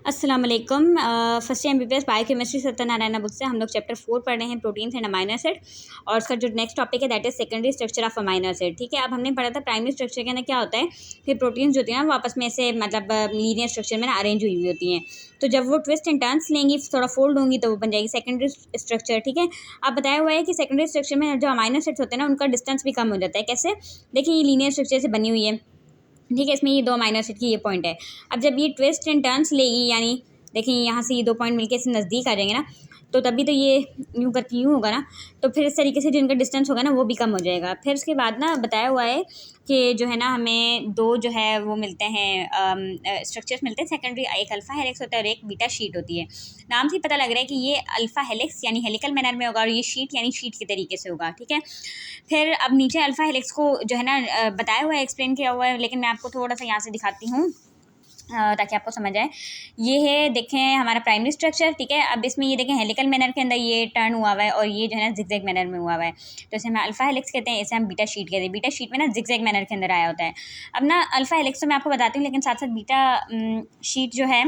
अस्सलाम वालेकुम। First time MBBS biochemistry Satyanarayan book से हम लोग चैप्टर 4 पढ़ रहे हैं प्रोटीन्स एंड अमाइनो एसिड। और उसका जो नेक्स्ट टॉपिक है that is secondary structure of amino acid. ठीक है, अब हमने पढ़ा था प्राइमरी स्ट्रक्चर के अंदर क्या होता है कि प्रोटीन्स जो होती हैं ना वो आपस में ऐसे मतलब लीनियर स्ट्रक्चर में अरेंज हुई हुई होती हैं। तो जब वो ट्विस्ट एंड टर्न्स लेंगी, थोड़ा फोल्ड होंगी, तो वो बन जाएगी सेकेंडरी स्ट्रक्चर। ठीक है, अब बताया हुआ है कि सेकेंडरी स्ट्रक्चर में जो अमाइनो एसिड्स होते हैं ना उनका डिस्टेंस भी कम हो जाता है। कैसे? देखिए, ये लीनियर स्ट्रक्चर से बनी हुई है। ठीक है, इसमें ये 2 अमाइनो एसिड की ये पॉइंट है। अब जब ये ट्विस्ट एंड टर्न्स लेगी, यानी देखिए यहाँ से ये 2 पॉइंट मिलके इससे नज़दीक आ जाएंगे ना, तो तभी तो ये यूँ करके यूँ होगा ना, तो फिर इस तरीके से जो इनका डिस्टेंस होगा ना वो भी कम हो जाएगा। फिर उसके बाद ना बताया हुआ है कि जो है ना हमें 2 जो है वो मिलते हैं, स्ट्रक्चर्स मिलते हैं सेकेंडरी। एक अल्फा हेलिक्स होता है और एक बीटा शीट होती है। नाम से ही पता लग रहा है कि ये अल्फा हेलिक्स यानी हेलिकल मैनर में होगा और ये शीट यानी शीट के तरीके से होगा। ठीक है, फिर अब नीचे अल्फा हेलिक्स को जो है ना बताया हुआ है, एक्सप्लेन किया हुआ है, लेकिन मैं आपको थोड़ा सा यहाँ से दिखाती हूँ ताकि आपको समझ आए। ये है, देखें, हमारा प्राइमरी स्ट्रक्चर। ठीक है, अब इसमें ये देखें हेलिकल मैनर के अंदर ये टर्न हुआ हुआ है और ये जो है ना जिगजैग मैनर में हुआ हुआ है। तो इसे हम अल्फा हेलिक्स कहते हैं, इसे हम बीटा शीट कहते हैं। बीटा शीट में ना जिगजैग मैनर के अंदर आया होता है। अब ना अल्फा हेलिक्स तो मैं आपको बताती हूँ, लेकिन साथ साथ बीटा शीट जो है,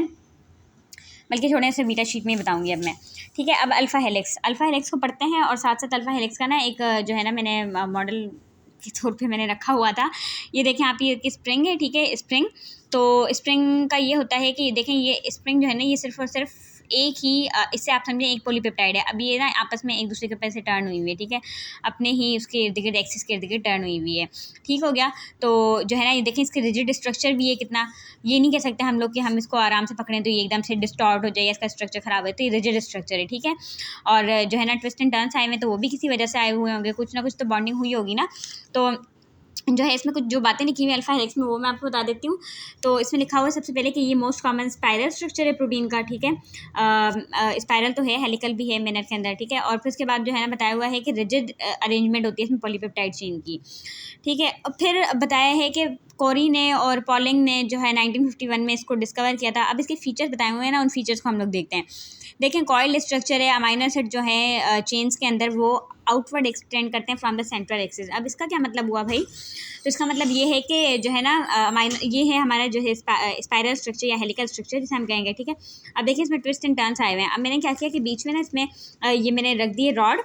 बल्कि थोड़े से बीटा शीट में ही बताऊँगी अब मैं। ठीक है, अब अल्फा हेलिक्स को पढ़ते हैं और साथ साथ अल्फा हेलिक्स का ना एक जो है ना मैंने मॉडल के तौर पे मैंने रखा हुआ था। ये देखें आप, ये स्प्रिंग है। ठीक है, स्प्रिंग, तो स्प्रिंग का ये होता है कि देखें ये स्प्रिंग जो है ना ये सिर्फ और सिर्फ एक ही इससे आप समझें एक पॉलीपेप्टाइड है। अब ये ना आपस में एक दूसरे के ऊपर से टर्न हुई हुई है। ठीक है, अपने ही उसके इर्द गिर्द एक्सिस के इर्द गिर्द टर्न हुई हुई है। ठीक हो गया, तो जो है ना ये देखें इसके रिजिड स्ट्रक्चर भी है कितना। ये नहीं कह सकते हम लोग कि हम इसको आराम से पकड़ें तो ये एकदम से डिस्टॉर्ट हो जाए, इसका स्ट्रक्चर खराब है, तो ये रिजिड स्ट्रक्चर है। ठीक है, और जो है ना ट्विस्ट एंड टर्न्स आए हुए तो वो भी किसी वजह से आए हुए होंगे, कुछ ना कुछ तो बॉन्डिंग हुई होगी ना। तो जो है इसमें कुछ जो बातें लिखी हुई अल्फा हेलिक्स में वो मैं आपको बता देती हूँ। तो इसमें लिखा हुआ है सबसे पहले कि ये मोस्ट कॉमन स्पाइरल स्ट्रक्चर है प्रोटीन का। ठीक है, स्पाइरल तो है, हेलिकल भी है मैनर के अंदर। ठीक है, और फिर उसके बाद जो है ना बताया हुआ है कि रिजिड अरेंजमेंट होती है इसमें पॉलीपेप्टाइड चेन की। ठीक है, और फिर बताया है कि कोरी ने और पॉलिंग ने जो है 1951 में इसको डिस्कवर किया था। अब इसके फीचर्स बताए हुए हैं ना, उन फीचर्स को हम लोग देखते हैं। देखें, कॉइल्ड स्ट्रक्चर है, अमाइनो एसिड जो है चेन्स के अंदर वो आउटवर्ड एक्सटेंड करते हैं फ्रॉम द सेंट्रल एक्सिस। अब इसका क्या मतलब हुआ भाई? तो इसका मतलब ये है कि जो है ना ये है हमारा जो है स्पाइरल स्ट्रक्चर या हेलिकल स्ट्रक्चर जिसे हम कहेंगे। ठीक है, अब देखिए इसमें ट्विस्ट एंड टर्न्स आए हुए हैं। अब मैंने क्या किया कि बीच में ना इसमें ये मैंने रख दिए रॉड।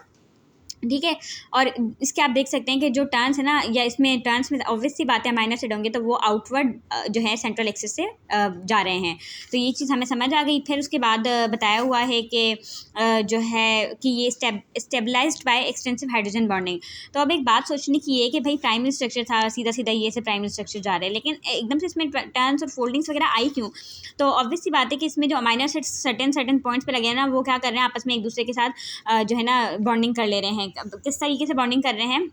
ठीक है, और इसके आप देख सकते हैं कि जो टर्न्स है ना, या इसमें टर्न्स में ऑब्वियस सी बात है अमाइनो एसिड होंगे तो वो आउटवर्ड जो है सेंट्रल एक्सिस से जा रहे हैं। तो ये चीज़ हमें समझ आ गई। फिर उसके बाद बताया हुआ है कि जो है कि ये stabilised by extensive hydrogen bonding. तो अब एक बात सोचने की है कि भाई प्राइमरी स्ट्रक्चर था, सीधा सीधा ये से प्राइमरी स्ट्रक्चर जा रहे हैं, लेकिन एकदम से इसमें टर्न्स और फोल्डिंग्स वगैरह आई क्यों? तो ऑब्वियस सी बात है कि इसमें जो अमाइनो एसिड सर्टेन पॉइंट्स पे लगे हैं ना, वो क्या कर रहे हैं, आपस में एक दूसरे के साथ जो है ना बॉन्डिंग कर ले रहे हैं। किस तरीके से बॉन्डिंग कर रहे हैं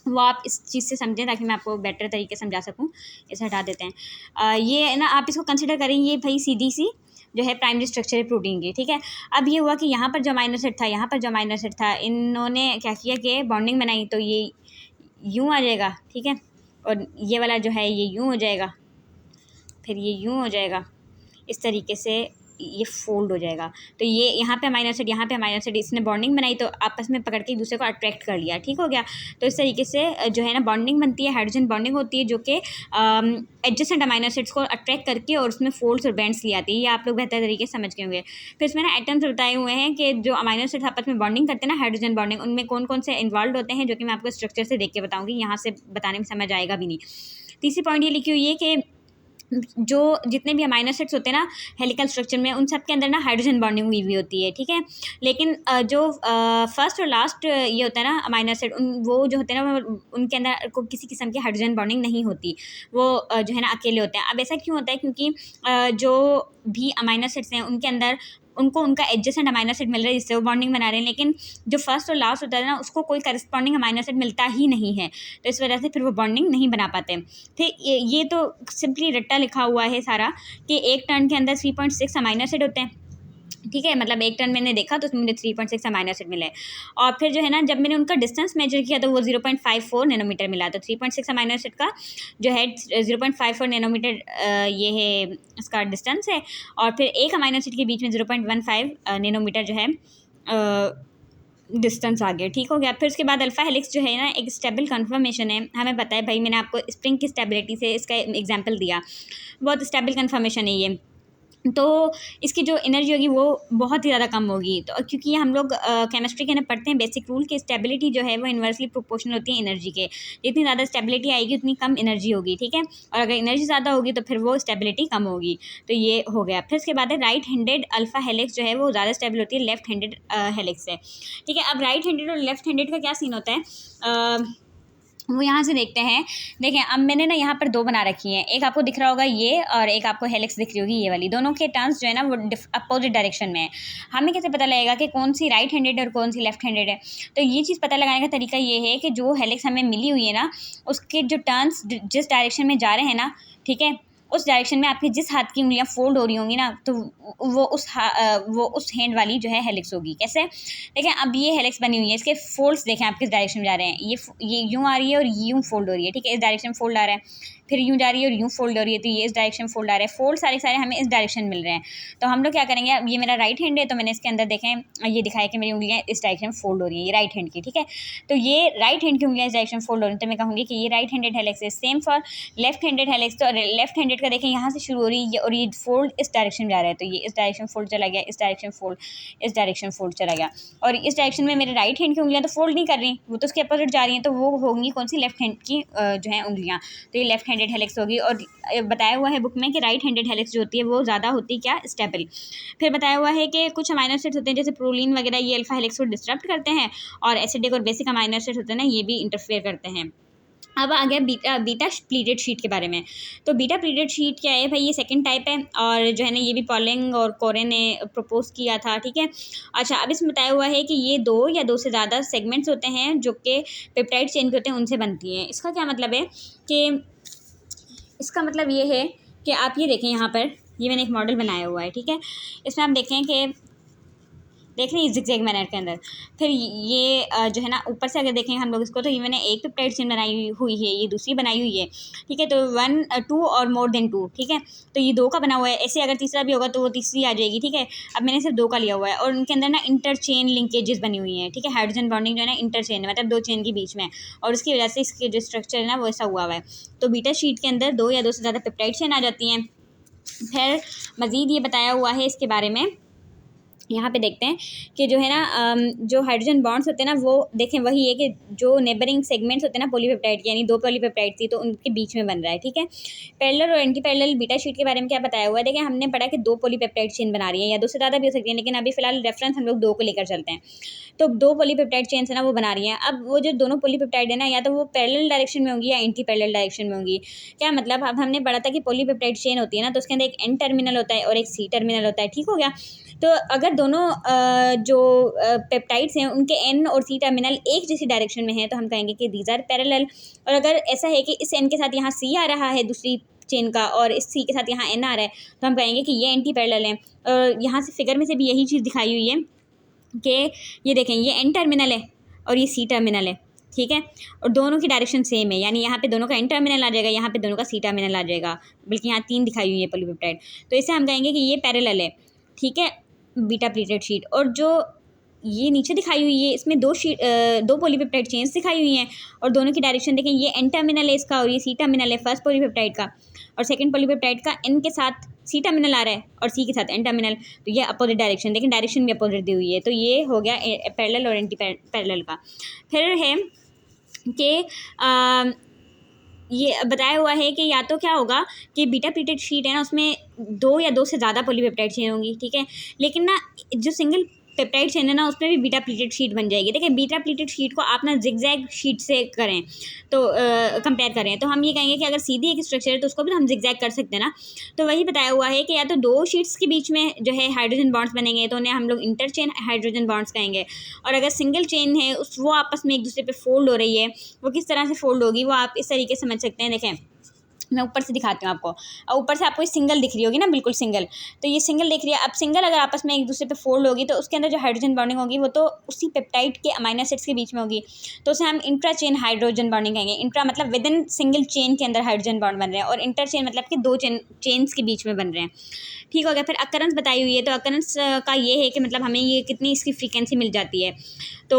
वो आप इस चीज़ से समझें ताकि मैं आपको बेटर तरीके से समझा सकूं। इसे हटा देते हैं। ये ना आप इसको कंसिडर करें, ये भाई सीधी सी जो है प्राइमरी स्ट्रक्चर है प्रोटीन की। ठीक है, अब ये हुआ कि यहाँ पर जो अमाइनो एसिड था, यहाँ पर जो अमाइनो एसिड था, इन्होंने क्या किया कि बॉन्डिंग बनाई, तो ये यूँ आ जाएगा। ठीक है, और ये वाला जो है ये यूँ हो जाएगा, फिर ये यूँ हो जाएगा, इस तरीके से ये फोल्ड हो जाएगा। तो ये यहाँ पे अमाइनो एसिड, यहाँ पे अमाइनो एसिड, इसने बॉन्डिंग बनाई तो आपस में पकड़ के एक दूसरे को अट्रैक्ट कर लिया। ठीक हो गया, तो इस तरीके से जो है ना बॉन्डिंग बनती है, हाइड्रोजन बॉन्डिंग होती है जो कि एडजेसेंट अमाइनो एसिड्स को अट्रैक्ट करके और उसमें फोल्ड्स और बैंड्स ले आती है। ये आप लोग बेहतर तरीके से समझ के होंगे। फिर इसमें ना एटम्स बताए हुए हैं कि जो अमाइनो एसिड्स आपस में बॉन्डिंग करते हैं ना, हाइड्रोजन बॉन्डिंग, उनमें कौन कौन से इन्वॉल्व होते हैं, जो कि मैं आपको स्ट्रक्चर से देख के बताऊँगी, यहाँ से बताने में समझ आएगा भी नहीं। तीसरी पॉइंट ये लिखी हुई है कि जो जितने भी अमाइनो एसिड्स होते हैं ना हेलिकल स्ट्रक्चर में, उन सब के अंदर ना हाइड्रोजन बॉन्डिंग हुई हुई होती है। ठीक है, लेकिन जो फर्स्ट और लास्ट ये होता है ना अमाइनो एसिड, वो जो होते हैं ना उनके अंदर को किसी किस्म की हाइड्रोजन बॉन्डिंग नहीं होती, वो जो है ना अकेले होते हैं। अब ऐसा क्यों होता है? क्योंकि जो भी अमाइनो एसिड्स हैं उनके अंदर उनको उनका एडजेसेंट अमाइनो एसिड मिल रहा है जिससे वो बॉन्डिंग बना रहे हैं, लेकिन जो फर्स्ट और लास्ट होता है ना उसको कोई करस्पॉन्डिंग अमाइनो एसिड मिलता ही नहीं है, तो इस वजह से फिर वो बॉन्डिंग नहीं बना पाते। ठीक, ये तो सिंपली रट्टा लिखा हुआ है सारा कि एक टर्न के अंदर 3.6 अमाइनो एसिड होते हैं। ठीक है, मतलब एक टर्न मैंने देखा तो उसमें मुझे 3.6 अमाइनो एसिड मिले, और फिर जो है ना जब मैंने उनका डिस्टेंस मेजर किया तो वो 0.54 नैनोमीटर मिला। तो 3.6 अमाइनो एसिड का जो है 0.54 नैनोमीटर ये है इसका डिस्टेंस है, और फिर एक अमाइनो एसिड के बीच में 0.15 नैनोमीटर जो है डिस्टेंस आ गया। ठीक हो गया, फिर उसके बाद अल्फा हेलिक्स जो है ना एक स्टेबल कन्फर्मेशन है। हमें पता है भाई, मैंने आपको स्प्रिंग की स्टेबिलिटी से इसका एग्जांपल दिया, बहुत स्टेबल कन्फर्मेशन है ये। तो इसकी जो एनर्जी होगी वो बहुत ही ज़्यादा कम होगी। तो क्योंकि हम लोग केमिस्ट्री के अंदर पढ़ते हैं बेसिक रूल कि स्टेबिलिटी जो है वो इन्वर्सली प्रोपोर्शनल होती है एनर्जी के। जितनी ज़्यादा स्टेबिलिटी आएगी उतनी कम एनर्जी होगी, ठीक है। और अगर एनर्जी ज़्यादा होगी तो फिर वो स्टेबिलिटी कम होगी। तो ये हो गया। फिर उसके बाद है राइट हैंडेड अल्फा हेलिक्स जो है वो ज़्यादा स्टेबल होती है लेफ्ट हैंडेड हेलिक्स से, ठीक है। अब राइट हैंडेड और लेफ्ट हैंडेड का क्या सीन होता है वो यहाँ से देखते हैं। देखें, अब मैंने ना यहाँ पर दो बना रखी हैं, एक आपको दिख रहा होगा ये और एक आपको हेलिक्स दिख रही होगी ये वाली। दोनों के टर्न्स जो है ना वो अपोजिट डायरेक्शन में है। हमें कैसे पता लगेगा कि कौन सी राइट हैंडेड है और कौन सी लेफ्ट हैंडेड है? तो ये चीज़ पता लगाने का तरीका ये है कि जो हेलिक्स हमें मिली हुई है ना उसके जो टर्न्स जिस डायरेक्शन में जा रहे हैं ना, ठीक है, उस डायरेक्शन में आपकी जिस हाथ की उंगलियां फोल्ड हो रही होंगी ना तो वो उस हैंड वाली जो है हेलिक्स होगी। कैसे? देखें, अब ये हेलिक्स बनी हुई है, इसके फोल्ड्स देखें आप किस डायरेक्शन में जा रहे हैं। ये यूँ आ रही है और यूँ फोल्ड हो रही है, ठीक है। इस डायरेक्शन में फोल्ड आ रहा है, फिर यूँ जा रही है और यूँ फोल्ड हो रही है, तो ये इस डायरेक्शन में फोल्ड आ रहा है। फोल्ड सारे सारे हमें इस डायरेक्शन मिल रहे हैं। तो हम लोग क्या करेंगे, अब ये मेरा राइट हैंड है तो मैंने इसके अंदर देखें ये दिखाया कि मेरी उंगलियां इस डायरेक्शन में फोल्ड हो रही है, ये राइट हैंड की, ठीक है। तो ये राइट हैंड की उंगलियां इस डायरेक्शन में फोल्ड हो रही है तो मैं कहूँगी कि ये राइट हैंडेड हेलिक्स है। Same for left handed helix. तो लेफ्ट हैंडेड का देखें यहाँ से शुरू हो रही है और ये फोल्ड इस डायरेक्शन में जा रहा है, तो ये इस डायरेक्शन फोल्ड चला गया, इस डायरेक्शन फोल्ड, इस डायरेक्शन फोल्ड चला गया। और इस डायरेक्शन में मेरे राइट हैंड की उंगलियां तो फोल्ड नहीं कर रही, वो तो उसके अपोजिट जा रही हैं, तो वो होंगी कौन सी? लेफ्ट हैंड की जो है उंगलियां। तो ये लेफ्ट हैंडेड हेलिक्स होगी। और बताया हुआ है बुक में कि राइट हैंडेड हेलिक्स जो होती है वो ज़्यादा होती है क्या? स्टेबल। फिर बताया हुआ है कि कुछ अमाइनो एसिड्स होते हैं जैसे प्रोलीन वगैरह, ये अल्फा हेलिक्स को डिस्टर्ब करते हैं, और एसिडिक और बेसिक अमाइनो एसिड्स होते हैं ना ये भी इंटरफेयर करते हैं। अब आ गया बीटा प्लीटेड शीट के बारे में। तो बीटा प्लीटेड शीट क्या है भाई? ये सेकंड टाइप है और जो है ना ये भी पॉलिंग और कोरे ने प्रपोज किया था, ठीक है। अच्छा, अब इसमें बताया हुआ है कि ये दो या दो से ज़्यादा सेगमेंट्स होते हैं जो कि पेप्टाइड चेन के होते हैं उनसे बनती हैं। इसका क्या मतलब है कि इसका मतलब ये है कि आप ये देखें, यहाँ पर ये मैंने एक मॉडल बनाया हुआ है, ठीक है। इसमें आप देखें कि देख रहे हैं जिगजैग मैनर के अंदर। फिर ये जो है ना ऊपर से अगर देखें हम लोग इसको, तो ये मैंने एक पेप्टाइड चेन बनाई हुई है, ये दूसरी बनाई हुई है, ठीक है। तो 1 2 और मोर देन 2, ठीक है। तो ये दो का बना हुआ है। ऐसे अगर तीसरा भी होगा तो वो तीसरी आ जाएगी, ठीक है। अब मैंने सिर्फ दो का लिया हुआ है और उनके अंदर ना इंटरचेन लिंकेजेस बनी हुई हैं, ठीक है। हाइड्रोजन बॉन्डिंग जो है ना इंटरचेन है, मतलब दो चेन के बीच में, और उसकी वजह से इसके जो स्ट्रक्चर है ना वो ऐसा हुआ है। तो बीटा शीट के अंदर दो या दो से ज़्यादा पेप्टाइड चेन आ जाती हैं। फिर मज़ीद ये बताया हुआ है इसके बारे में, यहाँ पे देखते हैं कि जो है ना जो हाइड्रोजन बॉन्ड्स होते हैं ना वो देखें वही है कि जो नेबरिंग सेगमेंट्स होते हैं ना पॉलीपेप्टाइड के, यानी दो पॉलीपेप्टाइड थी तो उनके बीच में बन रहा है, ठीक है। पैरेलल और एंटी पैरेलल बीटा शीट के बारे में क्या बताया हुआ है? देखिए, हमने पढ़ा कि दो पॉलीपेप्टाइड चेन बना रही है या दो से ज़्यादा भी हो सकती है, लेकिन अभी फिलहाल रेफरेंस हम लोग दो को लेकर चलते हैं। तो दो पॉलीपेप्टाइड चेन है ना वो बना रही हैं। अब वो जो दोनों पॉलीपेप्टाइड है ना या तो वो पैरेलल डायरेक्शन में होंगी या एंटी पैरेलल डायरेक्शन में होंगी। क्या मतलब? अब हमने पढ़ा था कि पॉलीपेप्टाइड चेन होती है ना तो उसके अंदर एक एन टर्मिनल होता है और एक सी टर्मिनल होता है, ठीक हो गया। तो अगर दोनों जो पेप्टाइड्स हैं उनके एन और सी टर्मिनल एक जैसी डायरेक्शन में है तो हम कहेंगे कि दीज आर पैरेलल। और अगर ऐसा है कि इस एन के साथ यहाँ सी आ रहा है दूसरी चेन का और इस सी के साथ यहाँ एन आ रहा है तो हम कहेंगे कि ये एंटी पैरेलल है। और यहाँ से फिगर में से भी यही चीज़ दिखाई हुई है कि ये देखें, ये एन टर्मिनल है और ये सी टर्मिनल है, ठीक है। और दोनों की डायरेक्शन सेम है, यानी यहाँ पे दोनों का एन टर्मिनल आ जाएगा, यहाँ पे दोनों का सी टर्मिनल आ जाएगा, बल्कि यहाँ तीन दिखाई हुई है पॉलीपेप्टाइड। तो इसे हम कहेंगे कि ये पैरेलल है, ठीक है, बीटा प्लीटेड शीट। और जो ये नीचे दिखाई हुई है इसमें दो पॉलीपेप्टाइड चेन्स दिखाई हुई हैं और दोनों की डायरेक्शन देखें, ये एन टर्मिनल है इसका और ये सी टर्मिनल है फर्स्ट पॉलीपेप्टाइड का, और सेकंड पॉलीपेप्टाइड का एन के साथ सी टर्मिनल आ रहा है और सी के साथ एन टर्मिनल। तो ये अपोजिट डायरेक्शन, लेकिन डायरेक्शन भी अपोजिट दी हुई है। तो ये हो गया पैरेलल और एंटी पैरेलल का। फिर है कि ये बताया हुआ है कि या तो क्या होगा कि बीटा प्लीटेड शीट है ना उसमें दो या दो से ज़्यादा पॉलीपेप्टाइड चेन होंगी, ठीक है। लेकिन ना जो सिंगल पेप्टाइड चेन है ना उसमें भी बीटा प्लीटेड शीट बन जाएगी। देखिए, बीटा प्लीटेड शीट को आप ना जिगजैग शीट से करें तो कंपेयर करें तो हम ये कहेंगे कि अगर सीधी एक स्ट्रक्चर है तो उसको भी हम जिगजैग कर सकते हैं ना। तो वही बताया हुआ है कि या तो दो शीट्स के बीच में जो है हाइड्रोजन बॉन्ड्स बनेंगे तो उन्हें हम लोग इंटरचेन हाइड्रोजन बॉन्ड्स कहेंगे, और अगर सिंगल चेन है वो आपस में एक दूसरे पर फोल्ड हो रही है, वो किस तरह से फोल्ड होगी वो आप इस तरीके से समझ सकते हैं। देखें, मैं ऊपर से दिखाती हूँ आपको, और ऊपर से आपको ये सिंगल दिख रही होगी ना, बिल्कुल सिंगल। तो ये सिंगल दिख रही है। अब सिंगल अगर आपस में एक दूसरे पे फोल्ड होगी तो उसके अंदर जो हाइड्रोजन बॉन्डिंग होगी वो तो उसी पेप्टाइड के अमाइनो एसिड्स के बीच में होगी, तो उसे हम इंट्रा चेन हाइड्रोजन बॉन्डिंग कहेंगे। इंट्रा मतलब विद इन सिंगल चेन के अंदर हाइड्रोजन बॉन्ड बन रहे हैं, और इंटर चेन मतलब कि दो चेन्स के बीच में बन रहे हैं, ठीक हो गया। फिर अकरेंस बताई हुई है, तो अकरेंस का ये है कि मतलब हमें ये कितनी इसकी फ्रीक्वेंसी मिल जाती है। तो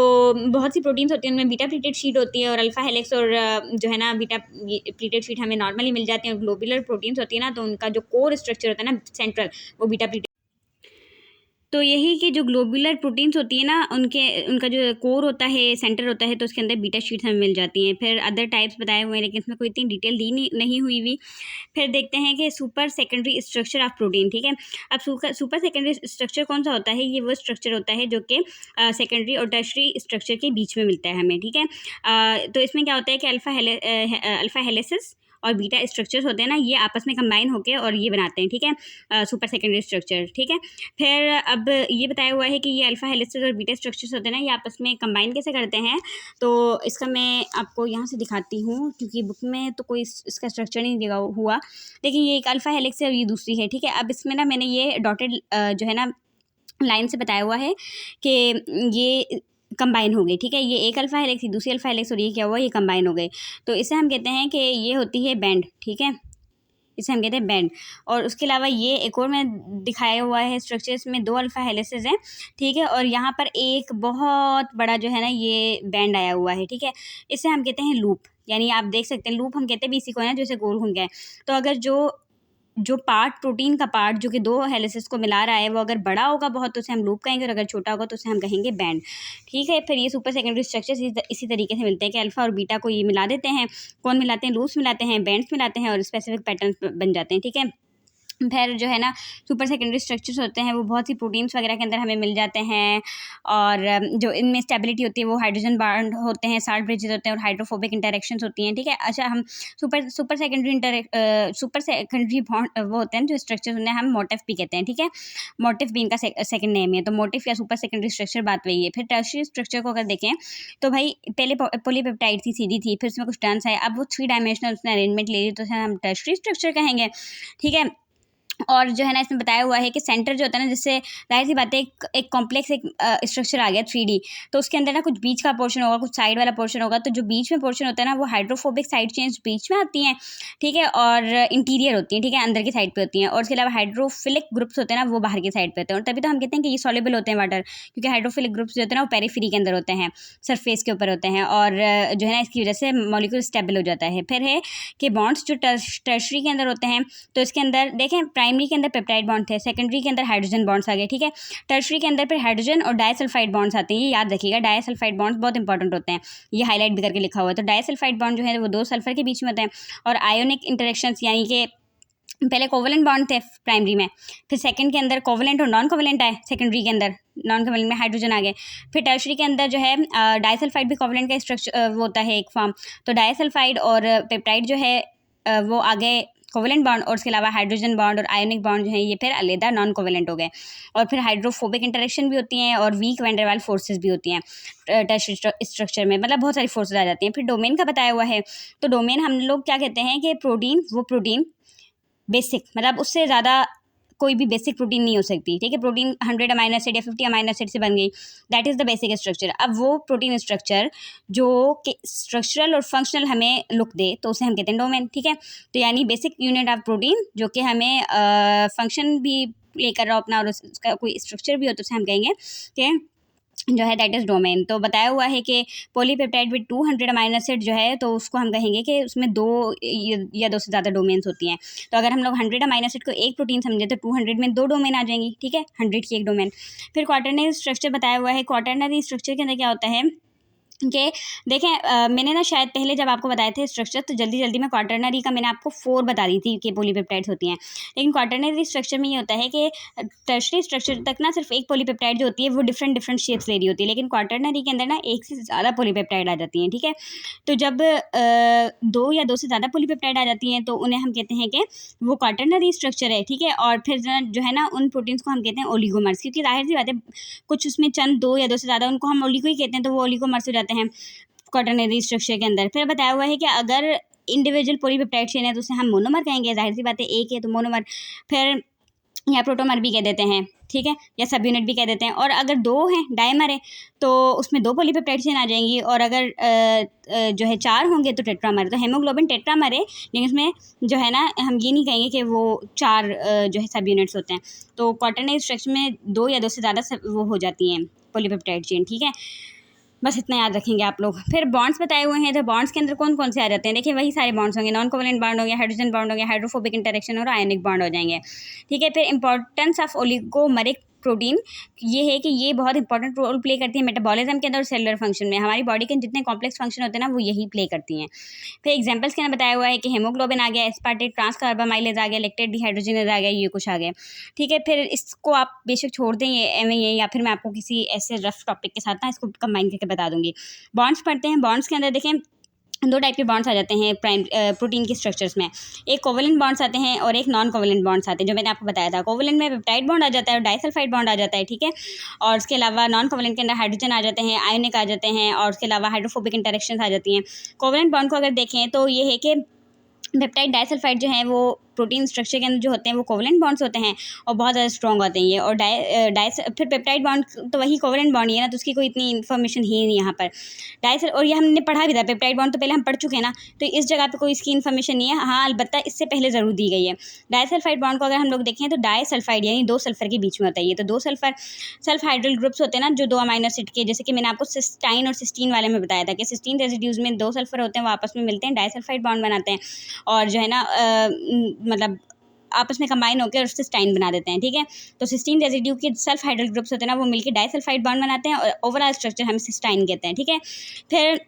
बहुत सी प्रोटीन्स होती हैं, उनमें बीटा प्लीटेड शीट होती है और अल्फा हेलिक्स और जो है ना बीटा प्लीटेड शीट हमें नॉर्मली मिल जाती हैं। ग्लोबुलर प्रोटीन्स होती है ना, तो उनका जो कोर स्ट्रक्चर होता है ना सेंट्रल, वो बीटा प्लीटेड। तो यही कि जो ग्लोबुलर प्रोटीन्स होती है ना, उनका जो कोर होता है, सेंटर होता है, तो उसके अंदर बीटा शीट्स हमें मिल जाती हैं। फिर अदर टाइप्स बताए हुए हैं, लेकिन इसमें कोई इतनी डिटेल दी नहीं हुई हुई। फिर देखते हैं कि super secondary structure of protein, ठीक है। अब सुपर सेकेंडरी स्ट्रक्चर कौन सा होता है? ये वो स्ट्रक्चर होता है जो कि सेकेंडरी और टर्शरी स्ट्रक्चर के बीच में मिलता है हमें, ठीक है। तो इसमें क्या होता है कि अल्फा हेलिसिस और बीटा स्ट्रक्चर्स होते हैं ना, ये आपस में कंबाइन होकर और ये बनाते हैं, ठीक है, सुपर सेकेंडरी स्ट्रक्चर, ठीक है। फिर अब ये बताया हुआ है कि ये अल्फा हेलिसेस और बीटा स्ट्रक्चर्स होते हैं ना, ये आपस में कंबाइन कैसे करते हैं। तो इसका मैं आपको यहाँ से दिखाती हूँ, क्योंकि बुक में तो कोई इसका स्ट्रक्चर नहीं दिया हुआ। लेकिन ये एक अल्फा हेलिक्स है और ये दूसरी है, ठीक है। अब इसमें ना मैंने ये डॉटेड जो है ना लाइन से बताया हुआ है कि ये कंबाइन हो गई, ठीक है। ये एक अल्फा हेलिक्स, दूसरी अल्फा हेलिक्स, और ये क्या हुआ, ये कंबाइन हो गए। तो इसे हम कहते हैं कि ये होती है बैंड, ठीक है, इसे हम कहते हैं बैंड। और उसके अलावा ये एक और में दिखाया हुआ है स्ट्रक्चर्स में 2 अल्फा हेलिसेस हैं, ठीक है, और यहाँ पर एक बहुत बड़ा जो है ना ये बैंड आया हुआ है, ठीक है। इसे हम कहते हैं लूप, यानी आप देख सकते हैं लूप हम कहते हैं भी इसी को है ना, जैसे गोल घूम गया है। तो अगर जो पार्ट, प्रोटीन का पार्ट जो कि 2 हेलिसेस को मिला रहा है, वो अगर बड़ा होगा बहुत तो उसे हम लूप कहेंगे, और अगर छोटा होगा तो उसे हम कहेंगे बैंड, ठीक है। फिर ये सुपर सेकेंडरी स्ट्रक्चर्स इसी तरीके से मिलते हैं कि अल्फा और बीटा को ये मिला देते हैं। कौन मिलाते हैं? लूप्स मिलाते हैं, बैंड्स मिलाते हैं, और स्पेसिफिक पैटर्न बन जाते हैं, ठीक है। फिर जो है ना सुपर सेकेंडरी स्ट्रक्चर्स होते हैं, वो बहुत सी प्रोटीन्स वगैरह के अंदर हमें मिल जाते हैं, और जो इनमें स्टेबिलिटी होती है वो हाइड्रोजन बॉन्ड होते हैं, साल्ट ब्रिजेस होते हैं, और हाइड्रोफोबिक इंटरेक्शंस होती हैं, ठीक है। अच्छा, हम सुपर सेकेंडरी बॉन्ड वो होते हैं जो स्ट्रक्चर्स होते हैं, हम मोटिफ भी कहते हैं, ठीक है। मोटिफ भी इनका सेकेंड नेम है। तो मोटिफ या सुपर सेकेंडरी स्ट्रक्चर बात वही है। फिर टर्शियरी स्ट्रक्चर को अगर देखें तो भाई पहले पॉलीपेप्टाइड थी, सीधी थी, फिर उसमें कुछ टर्न्स आए, अब वो 3 डायमेंशनल उसने अरेंजमेंट ले ली, तो हम टर्शियरी स्ट्रक्चर कहेंगे, ठीक है। और जो है ना इसमें बताया हुआ है कि सेंटर जो होता है ना, जिससे जाहिर सी बात है एक कॉम्प्लेक्स एक स्ट्रक्चर आ गया 3D, तो उसके अंदर ना कुछ बीच का पोर्शन होगा, कुछ साइड वाला पोर्शन होगा। तो जो बीच में पोर्शन होता है ना, वो हाइड्रोफोबिक साइड चेन्स बीच में आती हैं, ठीक है, और इंटीरियर होती हैं, ठीक है, अंदर की साइड पे होती हैं। और उसके अलावा हाइड्रोफिलिक ग्रुप्स होते हैं ना, वो बाहर की साइड पे होते हैं, और तभी तो हम कहते हैं कि ये सॉल्युबल होते हैं वाटर, क्योंकि हाइड्रोफिलिक ग्रुप्स जो होते हैं ना वो पेरिफेरी के अंदर होते हैं, सरफेस के ऊपर होते हैं, और जो है ना इसकी वजह से मॉलिक्यूल स्टेबल हो जाता है। फिर है कि बॉन्ड्स जो टर्शरी के अंदर होते हैं, तो इसके अंदर देखें प्राइमरी के अंदर पेप्टाइड बॉन्ड थे, सेकेंडरी के अंदर हाइड्रोजन बॉन्ड्स आ गए, ठीक है। टर्शरी के अंदर फिर हाइड्रोजन और डाइसल्फाइड बॉन्ड्स आते हैं, ये याद रखिएगा, डाइसल्फाइड बॉन्ड्स बहुत इंपॉर्टेंट होते हैं, ये हाईलाइट भी करके लिखा हुआ है। तो डाइसल्फाइड बॉन्ड जो है वो 2 सल्फर के बीच में होते हैं, और आयोनिक इंटरेक्शंस, यानी कि पहले कोवलेंट बॉन्ड थे प्राइमरी में, फिर सेकंड के अंदर कोवलेंट और नॉन कोवलेंट आए, सेकेंडरी के अंदर नॉन कोवलेंट में हाइड्रोजन आ गए। फिर टर्शरी के अंदर जो है डाइसल्फाइड भी कोवलेंट का स्ट्रक्चर वो होता है एक फॉर्म, तो डाइसल्फाइड और पेप्टाइड जो है वो आ गए कोवलेंट बॉन्ड, और उसके अलावा हाइड्रोजन बॉन्ड और आयोनिक बॉन्ड जो है ये फिर अलग नॉन कोवलेंट हो गए। और फिर हाइड्रोफोबिक इंटरेक्शन भी होती हैं, और weak van der Waals forces भी होती हैं टर्शरी स्ट्रक्चर में, मतलब बहुत सारी फोर्सेस आ जाती हैं। फिर डोमेन का बताया हुआ है, तो डोमेन हम लोग क्या कहते हैं कि प्रोटीन बेसिक, मतलब उससे ज़्यादा कोई भी बेसिक प्रोटीन नहीं हो सकती, ठीक है। प्रोटीन 100 अमाइनो एसिड या 50 अमाइनो एसिड से बन गई, that is the basic structure. अब वो प्रोटीन स्ट्रक्चर जो कि स्ट्रक्चरल और फंक्शनल हमें लुक दे, तो उसे हम कहते हैं डोमेन, ठीक है। तो यानी बेसिक यूनिट ऑफ प्रोटीन जो कि हमें फंक्शन भी प्ले कर रहा हो अपना, और उसका कोई स्ट्रक्चर भी हो, तो उसे हम कहेंगे कि जो है दैट इज़ डोमेन। तो बताया हुआ है कि पॉलीपेप्टाइड विद 200 अमाइनो एसिड जो है, तो उसको हम कहेंगे कि उसमें 2 या 2 से ज़्यादा डोमेन्स होती हैं। तो अगर हम लोग 100 अमाइनो एसिड को एक प्रोटीन समझे तो 200 में 2 डोमेन आ जाएंगी, ठीक है, 100 की एक डोमेन। फिर क्वाटरनरी स्ट्रक्चर बताया हुआ है। क्वाटरनरी स्ट्रक्चर के अंदर क्या होता है कि देखें मैंने ना शायद पहले जब आपको बताए थे स्ट्रक्चर, तो जल्दी में क्वाटरनरी का मैंने आपको 4 बता दी थी कि पॉलीपेप्टाइड्स होती हैं। लेकिन क्वाटरनरी स्ट्रक्चर में ये होता है कि टर्शरी स्ट्रक्चर तक ना सिर्फ एक पॉलीपेप्टाइड जो होती है वो डिफरेंट शेप्स ले रही होती है, लेकिन क्वाटरनरी के अंदर ना एक से ज़्यादा पॉलीपेप्टाइड आ जाती हैं, ठीक है। तो जब 2 या 2 से ज़्यादा पॉलीपेप्टाइड आ जाती हैं तो उन्हें हम कहते हैं कि वो क्वाटरनरी स्ट्रक्चर है, ठीक है। और फिर जो है ना उन प्रोटीन्स को हम कहते हैं ओलिगोमर्स, क्योंकि जाहिर सी बात है कुछ उसमें चंद 2 या 2 से ज़्यादा उनको हम ओलिगो ही कहते हैं, तो वो ओलिगोमर्स हो जाते हैं क्वाटरनरी स्ट्रक्चर के अंदर। फिर बताया हुआ है कि अगर इंडिविजुअल पॉलीपेप्टाइड चेन है तो उसे हम मोनोमर कहेंगे, जाहिर सी बात है एक है तो मोनोमर। फिर या प्रोटोमर भी कह देते हैं, ठीक है, या सब यूनिट भी कह देते हैं। और अगर 2 हैं डायमर है तो उसमें 2 पॉलीपेप्टाइड चेन आ जाएंगी, और अगर जो है 4 होंगे तो टेट्रामर है। तो हेमोग्लोबिन टेट्रामर है, लेकिन उसमें जो है ना हम ये नहीं कहेंगे कि वो 4 जो है सब यूनिट्स होते हैं। तो क्वाटरनरी स्ट्रक्चर में 2 या 2 से ज़्यादा वो हो जाती हैं पॉलीपेप्टाइड चेन, ठीक है। बस इतना याद रखेंगे आप लोग। फिर बॉन्ड्स बताए हुए हैं, तो बॉन्ड्स के अंदर कौन कौन से आ जाते हैं, देखिए वही सारे बॉन्ड्स होंगे, नॉन कोवेलेंट बॉन्ड होंगे, हाइड्रोजन बॉन्ड होंगे, हाइड्रोफोबिक इंटरेक्शन और आयनिक बॉन्ड हो जाएंगे, ठीक है। फिर इंपॉर्टेंस ऑफ ओलिगोमेरिक प्रोटीन, ये है कि ये बहुत इंपॉर्टेंट रोल प्ले करती है मेटाबॉलिज्म के अंदर और सेलुलर फंक्शन में। हमारी बॉडी के जितने कॉम्प्लेक्स फंक्शन होते हैं ना वो यही प्ले करती हैं। फिर एग्जांपल्स के अंदर बताया हुआ है कि हेमोग्लोबिन आ गया, एस्पार्टेट ट्रांसकार्बामाइलेज आ गया, लैक्टेट डिहाइड्रोजिनेज आ गया, ये कुछ आ गया, ठीक है। फिर इसको आप बेशक छोड़ दें ये या फिर मैं आपको किसी ऐसे रफ टॉपिक के साथ ना इसको कंबाइन करके बता दूंगी। बॉन्ड्स पढ़ते हैं। बॉन्ड्स के अंदर देखें 2 टाइप के बॉन्ड्स आ जाते हैं प्रोटीन के स्ट्रक्चर्स में। एक कोवेलेंट बॉन्ड्स आते हैं और एक नॉन कोवेलेंट बॉन्ड्स आते हैं, जो मैंने आपको बताया था। कोवेलेंट में पेप्टाइड बॉन्ड आ जाता है और डाइसल्फाइड बॉन्ड आ जाता है, ठीक है। और उसके अलावा नॉन कोवेलेंट के अंदर हाइड्रोजन आ जाते हैं, आयोनिक आ जाते हैं, और उसके अलावा हाइड्रोफोबिक इंटरेक्शंस आ जाती हैं। कोवेलेंट बॉन्ड को अगर देखें तो ये है कि पेप्टाइड डाइसल्फाइड जो है वो प्रोटीन स्ट्रक्चर के अंदर जो होते हैं वो कोवेलेंट बॉन्ड्स होते हैं और बहुत ज़्यादा स्ट्रॉन्ग होते हैं ये। और फिर पेप्टाइड बॉन्ड तो वही कोवेलेंट बॉन्ड ही है ना, तो उसकी कोई इतनी इन्फॉर्मेशन ही नहीं यहाँ पर। और ये हमने पढ़ा भी था, पेप्टाइड बॉन्ड तो पहले हम पढ़ चुके हैं ना, तो इस जगह पे कोई इसकी इन्फॉर्मेशन नहीं है। हाँ, अलबत्ता इससे पहले ज़रूर दी गई है। डाइसल्फाइड बॉन्ड को अगर हम लोग देखें तो डाइसल्फाइड यानी 2 सल्फर के बीच में होता है ये। तो 2 सल्फर सल्फ हाइड्रल ग्रुप्स होते हैं ना, जो 2 अमाइनो एसिड के, जैसे कि मैंने आपको सिस्टाइन और सिस्टीन वाले में बताया था कि सिस्टीन रेजिड्यूज में 2 सल्फर होते हैं, वो आपस में मिलते हैं, डाइसल्फाइड बॉन्ड बनाते हैं और जो है ना मतलब आपस में कंबाइन होकर उससे सिस्टाइन बना देते हैं, ठीक है। तो सिस्टीन रेजिड्यू के सल्फ हाइड्रल ग्रुप्स होते हैं ना, वो मिलकर डाइसल्फाइड बॉन्ड बनाते हैं और ओवरऑल स्ट्रक्चर हम सिस्टाइन कहते हैं, ठीक है। फिर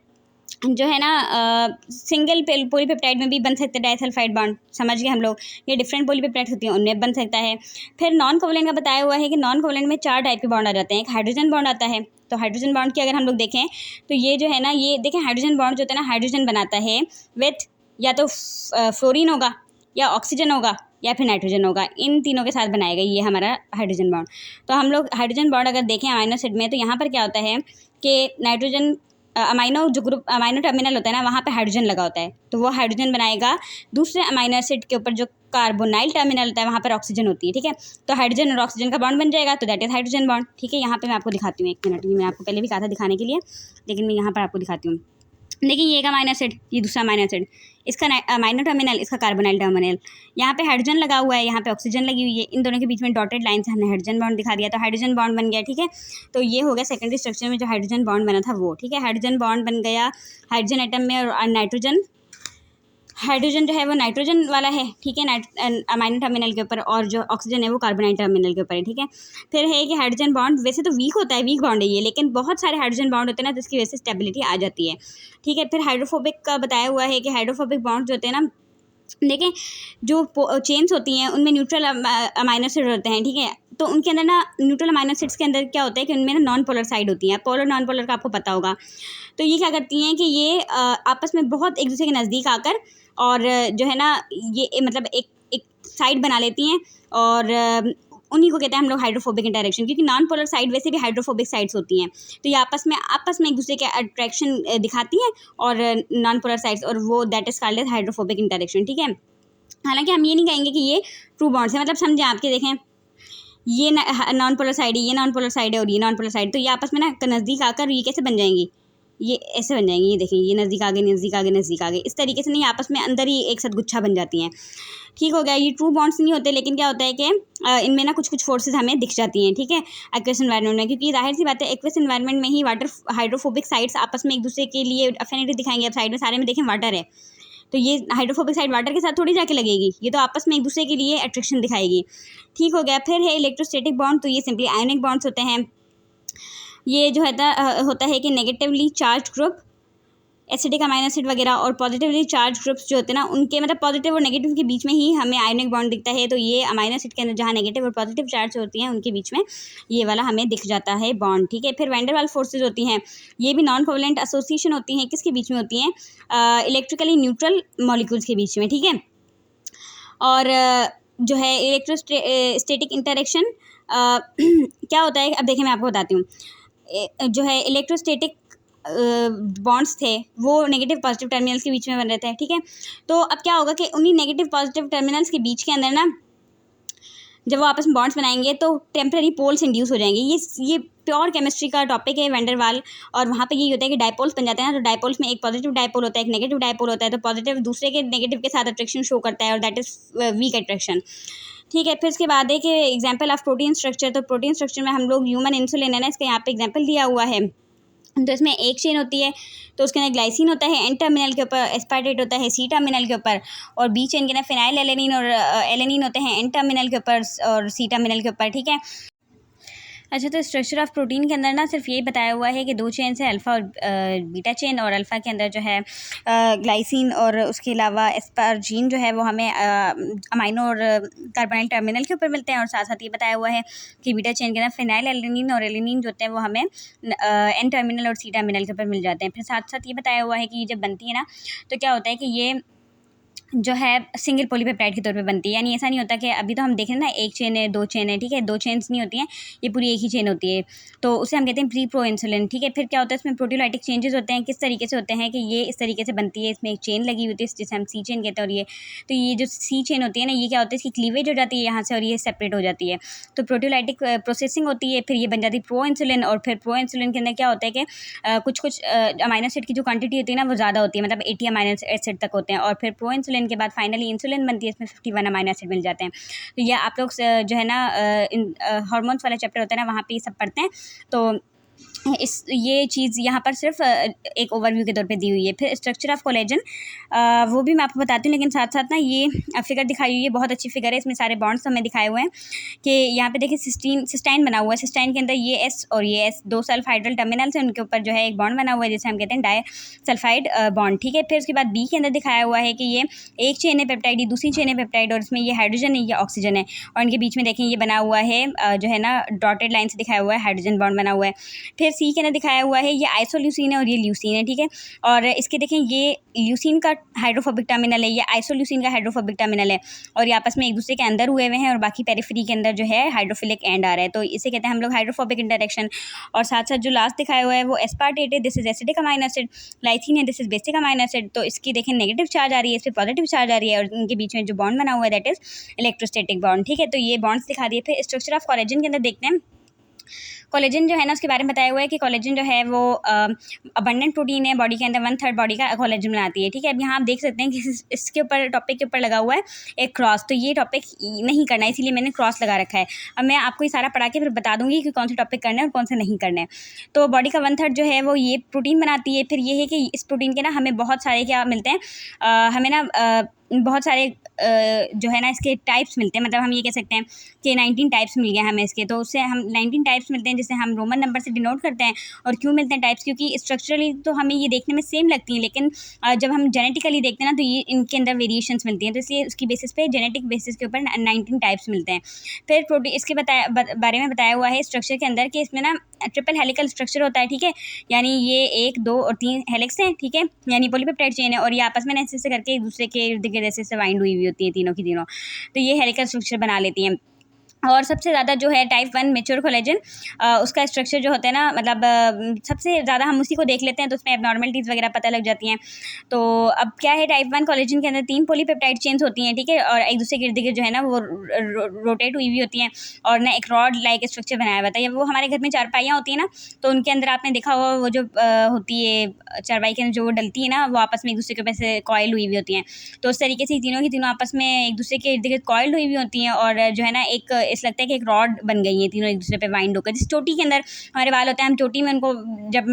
जो है ना सिंगल पॉलीपेप्टाइड में भी बन सकते हैं डाइसल्फाइड बॉन्ड, समझ गए हम लोग। ये डिफरेंट पॉलीपेप्टाइड्स होती हैं उनमें बन सकता है। फिर नॉन कोवेलेंट का बताया हुआ है कि नॉन कोवेलेंट में 4 टाइप के बॉन्ड आ जाते हैं। एक हाइड्रोजन बॉन्ड आता है, तो हाइड्रोजन बॉन्ड की अगर हम लोग देखें तो ये जो है ना, ये देखें हाइड्रोजन बॉन्ड जो होता है ना, हाइड्रोजन बनाता है विथ या तो फ्लोरीन होगा या ऑक्सीजन होगा या फिर नाइट्रोजन होगा, इन तीनों के साथ बनाएगा ये हमारा हाइड्रोजन बॉन्ड। तो हम लोग हाइड्रोजन बॉन्ड अगर देखें अमाइनो एसिड में, तो यहाँ पर क्या होता है कि नाइट्रोजन अमाइनो जो ग्रुप अमाइनो टर्मिनल होता है ना, वहाँ पे हाइड्रोजन लगा होता है, तो वो हाइड्रोजन बनाएगा। दूसरे अमाइनो एसिड के ऊपर जो कार्बोनाइल टर्मिनल होता है वहाँ पर ऑक्सीजन होती है, ठीक है। तो हाइड्रोजन और ऑक्सीजन का बॉन्ड बन जाएगा, तो दैट इज हाइड्रोजन बॉन्ड, ठीक है। यहाँ पे मैं आपको दिखाती हूँ, 1 मिनट, ये मैं आपको पहले भी कहा था दिखाने के लिए, लेकिन मैं यहाँ पर आपको दिखाती हूँ। देखिए ये एक अमाइनो एसिड, ये दूसरा अमाइनो एसिड, इसका अमाइनो टर्मिनल, इसका कार्बोनाइल टर्मिनल, यहाँ पे हाइड्रोजन लगा हुआ है, यहाँ पे ऑक्सीजन लगी हुई है, इन दोनों के बीच में डॉटेड लाइन से हमने हाइड्रोजन बॉन्ड दिखा दिया, तो हाइड्रोजन बॉन्ड बन गया, ठीक है। तो ये हो गया सेकेंडरी स्ट्रक्चर में जो हाइड्रोजन बॉन्ड बना था वो, ठीक है। हाइड्रोजन बॉन्ड बन गया हाइड्रोजन एटम में, और नाइट्रोजन हाइड्रोजन जो है वो नाइट्रोजन वाला है, ठीक है, अमाइनो टर्मिनल के ऊपर, और जो ऑक्सीजन है वो कार्बोनाइल टर्मिनल के ऊपर है, ठीक है। फिर है कि हाइड्रोजन बॉन्ड वैसे तो वीक होता है, वीक बॉन्ड है ये, लेकिन बहुत सारे हाइड्रोजन बॉन्ड होते हैं ना, जिसकी वजह से स्टेबिलिटी आ जाती है, ठीक है। फिर हाइड्रोफोबिक का बताया हुआ है कि हाइड्रोफोबिक बॉन्ड जो होते हैं ना, देखें जो चेन्स होती हैं उनमें न्यूट्रल अमाइनो एसिड होते हैं, ठीक है। तो उनके अंदर ना न्यूट्रल अमाइनो एसिड्स के अंदर क्या होता है कि उनमें ना नॉन पोलर साइड होती है, पोलर नॉन पोलर का आपको पता होगा। तो ये क्या करती हैं कि ये आपस में बहुत एक दूसरे के नज़दीक आकर और जो है ना ये मतलब एक साइड बना लेती हैं, और उन्हीं को कहते हैं हम लोग हाइड्रोफोबिक इंटरेक्शन, क्योंकि नॉन पोलर साइड वैसे भी हाइड्रोफोबिक साइड्स होती हैं, तो ये आपस में एक दूसरे के अट्रैक्शन दिखाती हैं और नॉन पोलर साइड्स, और वो that is called as hydrophobic interaction, ठीक है। हालांकि हम ये नहीं कहेंगे कि ये ट्रू बॉन्ड्स है, मतलब समझे आपके, देखें ये नॉन पोलर साइड है, ये नॉन पोलर साइड है और ये नॉन पोलर साइड, तो ये आपस में ना नज़दीक आकर ये कैसे बन जाएंगी, ये ऐसे बन जाएंगी, ये देखें ये नज़दीक आ गए, नज़दीक आ गए, नज़दीक आ गए, इस तरीके से नहीं आपस में अंदर ही एक साथ गुच्छा बन जाती हैं, ठीक हो गया। ये ट्रू बॉन्ड्स नहीं होते, लेकिन क्या होता है कि इनमें ना कुछ फोर्सेस हमें दिख जाती हैं, ठीक है, एक्वस एनवायरनमेंट में, क्योंकि जाहिर सी बात है एक्वस एनवायरनमेंट में ही वाटर हाइड्रोफोबिक साइड्स आपस में एक दूसरे के लिए अफिनिटी दिखाएंगे। अब साइड में सारे में देखें वाटर है, तो ये हाइड्रोफोबिक साइड वाटर के साथ थोड़ी जाके लगेगी, ये तो आपस में एक दूसरे के लिए अट्रैक्शन दिखाएगी, ठीक हो गया। फिर है इलेक्ट्रोस्टैटिक बॉन्ड, तो ये सिंपली आयनिक बॉन्ड्स होते हैं। ये जो होता है कि negatively charge group acidic amino acid वगैरह और पॉजिटिवली चार्ज ग्रुप्स जो होते हैं ना, उनके मतलब पॉजिटिव और नेगेटिव के बीच में ही हमें आयनिक बॉन्ड दिखता है। तो ये अमाइनो एसिड के अंदर जहाँ नेगेटिव और पॉजिटिव चार्ज होती हैं उनके बीच में ये वाला हमें दिख जाता है बॉन्ड, ठीक है। फिर वैन डर वाल्स फोर्सेज होती हैं, ये भी नॉन कोवेलेंट एसोसिएशन होती हैं, किसके बीच में होती हैं, इलेक्ट्रिकली न्यूट्रल मॉलिक्यूल्स के बीच में, ठीक है। और जो है इलेक्ट्रोस्टैटिक इंटरेक्शन क्या होता है, अब देखिए मैं आपको बताती हूँ। जो है इलेक्ट्रोस्टैटिक बॉन्ड्स थे वो नेगेटिव पॉजिटिव टर्मिनल्स के बीच में बन रहे थे, ठीक है। तो अब क्या होगा कि उन्हीं नेगेटिव पॉजिटिव टर्मिनल्स के बीच के अंदर ना जब वो आपस में बॉन्ड्स बनाएंगे तो टेम्पररी पोल्स इंड्यूस हो जाएंगे। ये प्योर केमिस्ट्री का टॉपिक है, वैन डर वाल। और वहाँ पे ये होता है कि डायपोल्स बन जाते हैं ना, तो डायपोल्स में एक पॉजिटिव डायपोल होता है, एक नेगेटिव डायपोल होता है। तो पॉजिटिव दूसरे के नेगेटिव के साथ अट्रैक्शन शो करता है और दैट इज़ वीक अट्रैक्शन, ठीक है। फिर इसके बाद है कि एग्जाम्पल ऑफ प्रोटीन स्ट्रक्चर। तो प्रोटीन स्ट्रक्चर में हम लोग ह्यूमन इंसुलिन है ना, इसका यहाँ पे एग्जाम्पल दिया हुआ है। तो इसमें एक चेन होती है, तो उसके अंदर ग्लाइसिन होता है एन टर्मिनल के ऊपर, एस्पार्टेट होता है सी टर्मिनल के ऊपर, और बी चेन के अंदर फिनाइल एलेनिन और एलेनिन होते हैं एन टर्मिनल के ऊपर और सी टर्मिनल के ऊपर, ठीक है। अच्छा, तो स्ट्रक्चर ऑफ प्रोटीन के अंदर ना सिर्फ यही बताया हुआ है कि 2 चेन है, अल्फ़ा और बीटा चेन, और अल्फ़ा के अंदर जो है ग्लाइसिन और उसके अलावा एस्पार्जीन जो है वो हमें अमाइनो और कार्बोनाइल टर्मिनल के ऊपर मिलते हैं। और साथ साथ ये बताया हुआ है कि बीटा चेन के अंदर फिनाइल एलेनिन और एलेनिन जो होते हैं वो हमें एन टर्मिनल और सी टर्मिनल के ऊपर मिल जाते हैं। फिर साथ साथ ये बताया हुआ है कि ये जब बनती है ना, तो क्या होता है कि ये जो है सिंगल पॉलीपेप्टाइड के तौर पे बनती है। यानी ऐसा नहीं होता कि अभी तो हम देख रहे हैं ना, एक चेन है, 2 चेन है, ठीक है, 2 चेन्स नहीं होती हैं, ये पूरी एक ही चेन होती है। तो उसे हम कहते हैं प्री प्रो इंसुलिन, ठीक है। फिर क्या होता है, इसमें प्रोटीलाइटिक चेंजेस होते हैं। किस तरीके से होते हैं कि ये इस तरीके से बनती है, इसमें एक चेन लगी होती है जिसे हम सी चेन कहते हैं। और ये ये जो सी चेन होती है ना, ये क्या होता है, इसकी क्लीवेज हो जाती है यहाँ से और ये सेपरेट हो जाती है। तो प्रोटीलाइटिक प्रोसेसिंग होती है, फिर ये बन जाती है प्रो इंसुलिन। और फिर प्रो इंसुलिन के अंदर क्या होता है कि कुछ अमाइनो एसिड की जो क्वांटिटी होती है ना वो ज़्यादा होती है, मतलब 80 अमाइनो एसिड तक होते हैं। और फिर प्रो इंसुलिन के बाद फाइनली इंसुलिन बनती है, इसमें 51 अमाइनो एसिड मिल जाते हैं। तो ये आप लोग जो है ना हार्मोन्स वाला चैप्टर होता है ना, वहाँ पे ये सब पढ़ते हैं। तो ये चीज़ यहाँ पर सिर्फ एक ओवरव्यू के तौर पे दी हुई है। फिर स्ट्रक्चर ऑफ कोलेजन, वो भी मैं आपको बताती हूँ, लेकिन साथ साथ ना ये फिगर दिखाई हुई है, बहुत अच्छी फिगर है। इसमें सारे बॉन्ड्स हमें दिखाए हुए हैं कि यहाँ पे देखिए सिस्टाइन बना हुआ है। सिस्टाइन के अंदर ये एस और ये एस 2 सल्फाइड्रल टर्मिनल्स हैं, उनके ऊपर जो है एक बॉन्ड बना हुआ है जिसे हम कहते हैं डाई सल्फाइड बॉन्ड, ठीक है। फिर उसके बाद बी के अंदर दिखाया हुआ है कि ये एक चेन है पेप्टाइड, ये दूसरी चेन है पेप्टाइड, और इसमें ये हाइड्रोजन है, ये ऑक्सीजन है, और इनके बीच में देखें ये बना हुआ है जो है ना डॉटेड लाइन से दिखाया हुआ है, हाइड्रोजन बॉन्ड बना हुआ है। फिर सी के अंदर दिखाया हुआ है ये आइसोल्यूसिन है और ये ल्यूसिन है, ठीक है। और इसके देखें ये ल्यूसिन का हाइड्रोफोबिक टर्मिनल है, ये आइसोल्यूसिन का हाइड्रोफोबिक टर्मिनल है, और ये आपस में एक दूसरे के अंदर हुए हुए हैं, और बाकी पेरिफेरी के अंदर जो है हाइड्रोफिलिक एंड आ रहा है, तो इसे कहते हैं हम लोग हाइड्रोफोबिक इंटरेक्शन। और साथ साथ जो लास्ट दिखाया हुआ है वो एस्पार्टेट है, this is acidic amino acid, lysine है, this is basic amino acid. तो इसकी देखें नेगेटिव चार्ज आ रही है, इस पर पॉजिटिव चार्ज आ रही है, और इनके बीच में जो बॉन्ड बना हुआ है दैट इज इलेक्ट्रोस्टैटिक बॉन्ड, ठीक है। तो ये बॉन्ड्स दिखा दिए। फिर स्ट्रक्चर ऑफ कोलेजन के अंदर देखते हैं। कोलेजन जो है ना उसके बारे में बताया हुआ है कि कोलेजन जो है वो अबंडेंट प्रोटीन है, बॉडी के अंदर 1/3 बॉडी का कोलेजन बनाती है, ठीक है। अब यहाँ आप देख सकते हैं कि इसके ऊपर टॉपिक के ऊपर लगा हुआ है एक क्रॉस, तो ये टॉपिक नहीं करना है, इसीलिए मैंने क्रॉस लगा रखा है। अब मैं आपको ये सारा पढ़ा के फिर बता दूंगी कि कौन से टॉपिक करना है और कौन से नहीं करना है। तो बॉडी का 1/3 जो है वो ये प्रोटीन बनाती है। फिर ये है कि इस प्रोटीन के ना हमें बहुत सारे क्या मिलते हैं, हमें ना बहुत सारे जो है ना इसके टाइप्स मिलते हैं, मतलब हम ये कह सकते हैं कि 19 टाइप्स मिल गए हमें इसके। तो उससे हम 19 टाइप्स मिलते हैं जिसे हम रोमन नंबर से डिनोट करते हैं। और क्यों मिलते हैं टाइप्स, क्योंकि स्ट्रक्चरली तो हमें ये देखने में सेम लगती हैं, लेकिन जब हम जेनेटिकली देखते हैं ना तो ये इनके अंदर वेरिएशंस मिलती हैं, तो इसलिए उसकी बेसिस पे जेनेटिक बेसिस के ऊपर 19 टाइप्स मिलते हैं। फिर प्रोटीन इसके बारे में बताया हुआ है स्ट्रक्चर के अंदर कि इसमें ना ट्रिपल हेलिकल स्ट्रक्चर होता है, ठीक है। यानी ये 1, 2 और 3 हेलिक्स हैं, ठीक है, यानी पॉलीपेप्टाइड चेन है, और ये आपस में ऐसे करके एक दूसरे के इर्द गिर्द ऐसे वाइंड हुई होती है तीनों की तीनों, तो ये हेलिकल स्ट्रक्चर बना लेती हैं। और सबसे ज़्यादा जो है टाइप 1 मैच्योर कोलेजन, उसका स्ट्रक्चर जो होता है ना, मतलब सबसे ज़्यादा हम उसी को देख लेते हैं, तो उसमें एबनॉर्मलिटीज़ वगैरह पता लग जाती हैं। तो अब क्या है, टाइप 1 कोलेजन के अंदर 3 पॉलीपेप्टाइड चेन्स होती हैं, ठीक है, और एक दूसरे के इर्द गिर्द जो है ना वो रोटेट हुई हुई होती हैं, और ना एक रॉड लाइक स्ट्रक्चर बनाया हुआ है। वो हमारे घर में चारपाइयाँ होती हैं ना, तो उनके अंदर आपने देखा होगा वो जो होती है चारपाई के अंदर जो वो डलती है ना, वो आपस में एक दूसरे के ऊपर से कॉयल हुई हुई होती हैं। तो उस तरीके से तीनों की तीनों आपस में एक दूसरे के इर्द गिर्द कॉयल हुई हुई होती हैं, और जो है ना एक ऐसा लगता है कि एक रॉड बन गई हैं तीनों एक दूसरे पे वाइंड होकर। जिस चोटी के अंदर हमारे बाल होते हैं, हम चोटी में उनको जब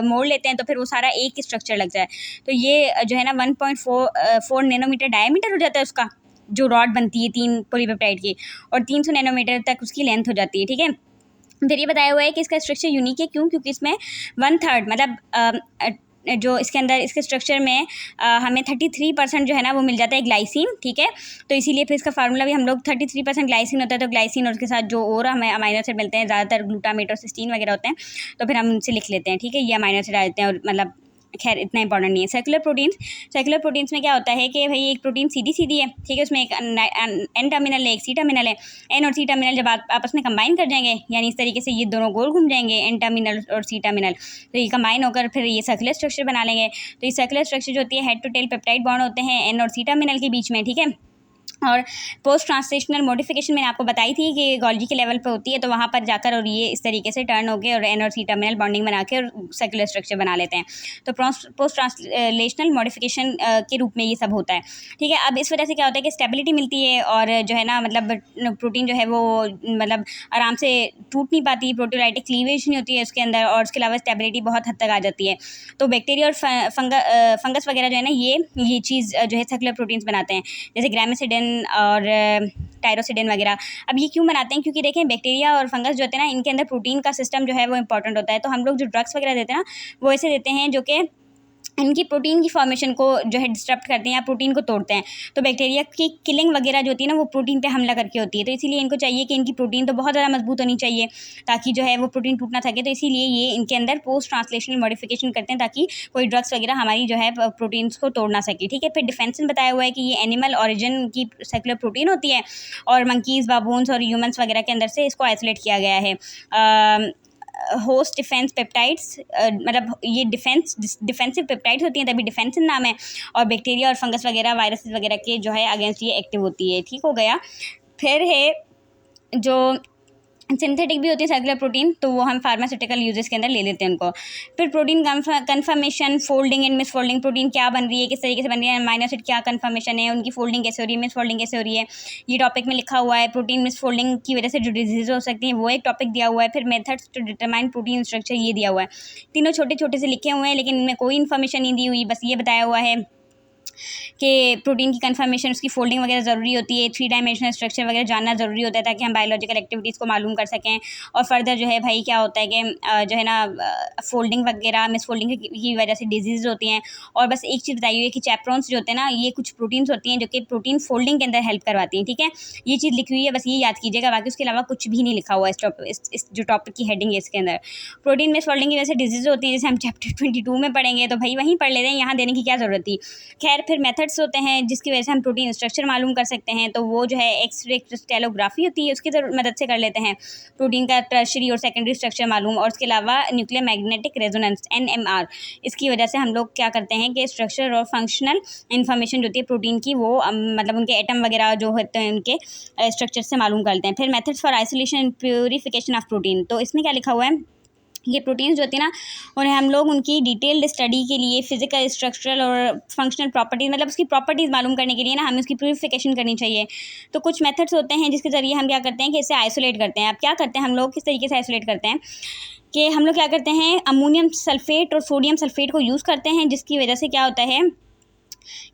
मोड़ लेते हैं तो फिर वो सारा एक ही स्ट्रक्चर लग जाए। तो ये जो है ना 1.4 नैनोमीटर डायमीटर हो जाता है उसका, जो रॉड बनती है 3 पॉलीपेप्टाइड की, और 300 नैनोमीटर तक उसकी लेंथ हो जाती है, ठीक है। फिर ये बताया हुआ है कि इसका स्ट्रक्चर यूनिक है, क्यों, क्योंकि इसमें 1/3 मतलब जो इसके अंदर इसके स्ट्रक्चर में हमें 33% जो है ना वो मिल जाता है ग्लाइसिन, ठीक है। तो इसीलिए फिर इसका फार्मूला भी हम लोग 33% ग्लाइसिन होता है, तो ग्लाइसिन और उसके साथ जो और हमें अमाइनो एसिड मिलते हैं, ज़्यादातर ग्लूटामेट और सिस्टीन वगैरह होते हैं, तो फिर हम उनसे लिख लेते हैं, ठीक है, ये अमाइनो एसिड आ जाते हैं। और मतलब खैर इतना इंपॉर्टेंट नहीं है। सर्कुलर प्रोटीन्स में क्या होता है कि भाई एक प्रोटीन सीधी है, ठीक है, उसमें एक एन टर्मिनल है, एक सी टर्मिनल है। एन और सी टर्मिनल जब आपस में कंबाइन कर जाएंगे, यानी इस तरीके से ये दोनों गोल घूम जाएंगे, एन टर्मिनल और सी टर्मिनल, तो ये कंबाइन होकर फिर ये सर्कुलर स्ट्रक्चर बना लेंगे। तो ये सर्कुलर स्ट्रक्चर जो होती है head to tail peptide bond होते हैं एन और सी टर्मिनल के बीच में, ठीक है। और पोस्ट ट्रांसलेशनल मॉडिफिकेशन मैंने आपको बताई थी कि गोल्जी के लेवल पे होती है, तो वहाँ पर जाकर और ये इस तरीके से टर्न हो गए और एन और सी टर्मिनल बॉन्डिंग बना के और सर्कुलर स्ट्रक्चर बना लेते हैं। तो पोस्ट ट्रांसलेशनल मॉडिफिकेशन के रूप में ये सब होता है, ठीक है। अब इस वजह से क्या होता है कि स्टेबिलिटी मिलती है और जो है ना मतलब प्रोटीन जो है वो मतलब आराम से टूट नहीं पाती, प्रोटीलाइटिक क्लीवेज नहीं होती है उसके अंदर, और उसके अलावा स्टेबिलिटी बहुत हद तक आ जाती है। तो बैक्टीरिया और फंगस वगैरह जो है ना ये चीज़ जो है सर्कुलर प्रोटीन्स बनाते हैं, जैसे ग्रामिसिडिन और टायरोसिडिन वगैरह। अब ये क्यों बनाते हैं? क्योंकि देखें बैक्टीरिया और फंगस जो होते हैं ना, इनके अंदर प्रोटीन का सिस्टम जो है वो इंपॉर्टेंट होता है। तो हम लोग जो ड्रग्स वगैरह देते हैं ना, वो ऐसे देते हैं जो कि इनकी प्रोटीन की फॉर्मेशन को जो है डिस्टर्ब करते हैं या प्रोटीन को तोड़ते हैं। तो बैक्टीरिया की किलिंग वगैरह जो होती है ना, वो प्रोटीन पे हमला करके होती है। तो इसीलिए इनको चाहिए कि इनकी प्रोटीन तो बहुत ज़्यादा मजबूत होनी चाहिए ताकि जो है वो प्रोटीन टूट ना सके। तो इसीलिए ये इनके अंदर पोस्ट ट्रांसलेशनल मॉडिफिकेशन करते हैं ताकि कोई ड्रग्स वगैरह हमारी जो है प्रोटीन्स को तोड़ ना सके, ठीक है। फिर डिफेंसन बताया हुआ है कि ये एनिमल ऑरिजिन की सर्कुलर प्रोटीन होती है और मंकीज़, बाबून्स और ह्यूमन्स वगैरह के अंदर से इसको आइसोलेट किया गया है। होस्ट डिफेंस पेप्टाइड्स, मतलब ये डिफेंसिव पेप्टाइड्स होती हैं, तभी डिफेंसिव नाम है। और बैक्टीरिया और फंगस वगैरह, वायरसेस वगैरह के जो है अगेंस्ट ये एक्टिव होती है, ठीक हो गया। फिर है जो सिंथेटिक भी होती है सर्कुलर प्रोटीन, तो वो हम फार्मास्यूटिकल यूजेस के अंदर ले लेते हैं उनको। फिर protein conformation, folding and misfolding, protein क्या बन रही है, किस तरीके से बन रही है, अमीनो एसिड क्या कन्फर्मेशन है, उनकी फोल्डिंग कैसे हो रही है, मिसफोल्डिंग कैसे हो रही है, ये टॉपिक में लिखा हुआ है। प्रोटीन मिसफोल्डिंग की वजह से जो डिजीज हो सकती है वो एक टॉपिक दिया हुआ है। फिर methods to determine protein structure ये दिया हुआ है। तीनों छोटे छोटे से लिखे हुए हैं, लेकिन इनमें कोई इन्फॉर्मेशन नहीं दी हुई, बस ये बताया हुआ है कि प्रोटीन की कन्फर्मेशन, उसकी फोल्डिंग वगैरह ज़रूरी होती है, 3 डायमेंशनल स्ट्रक्चर वगैरह जानना ज़रूरी होता है ताकि हम बायोलॉजिकल एक्टिविटीज़ को मालूम कर सकें। और फर्दर जो है भाई क्या होता है कि जो है ना फोल्डिंग वगैरह मिसफोल्डिंग की वजह से डिजीज़ होती हैं। और बस एक चीज़ बताई हुई है कि चैपरॉन्स जो होते हैं ना, ये कुछ प्रोटीन्स होती हैं जो कि प्रोटीन फोल्डिंग के अंदर हेल्प करवाती हैं, ठीक है। ये चीज़ लिखी हुई है, बस ये याद कीजिएगा, बाकी उसके अलावा कुछ भी नहीं लिखा हुआ है इस जो टॉपिक की हेडिंग है इसके अंदर। प्रोटीन मिसफोल्डिंग की वजह से डिजीज़ होती हैं, जैसे हम चैप्टर 22 में पढ़ेंगे, तो भाई वहीं पढ़ लेते हैं, यहाँ देने की क्या ज़रूरत थी। खैर, फिर मेथड्स होते हैं जिसकी वजह से हम प्रोटीन स्ट्रक्चर मालूम कर सकते हैं, तो वो जो है एक्सरे क्रिस्टलोग्राफी होती है, उसकी मदद से कर लेते हैं प्रोटीन का टर्शरी और सेकेंडरी स्ट्रक्चर मालूम। और उसके अलावा न्यूक्लियर मैग्नेटिक रेजोनेंस NMR, इसकी वजह से हम लोग क्या करते हैं कि स्ट्रक्चर और फंक्शनल इन्फॉर्मेशन जो होती है प्रोटीन की, वो मतलब उनके एटम वगैरह जो होते हैं उनके स्ट्रक्चर से मालूम करते हैं। फिर methods for isolation and purification of protein, तो इसमें क्या लिखा हुआ है, ये प्रोटीन्स जो होती है ना, उन्हें हम लोग उनकी डिटेल्ड स्टडी के लिए फिजिकल, स्ट्रक्चरल और फंक्शनल प्रॉपर्टीज, मतलब उसकी प्रॉपर्टीज़ मालूम करने के लिए ना हमें उसकी प्यूरिफिकेशन करनी चाहिए। तो कुछ मेथड्स होते हैं जिसके ज़रिए हम क्या करते हैं कि इसे आइसोलेट करते हैं। अब क्या करते हैं हम लोग, किस तरीके से आइसोलेट करते हैं कि हम लोग क्या करते हैं, अमोनियम सल्फेट और सोडियम सल्फेट को यूज़ करते हैं, जिसकी वजह से क्या होता है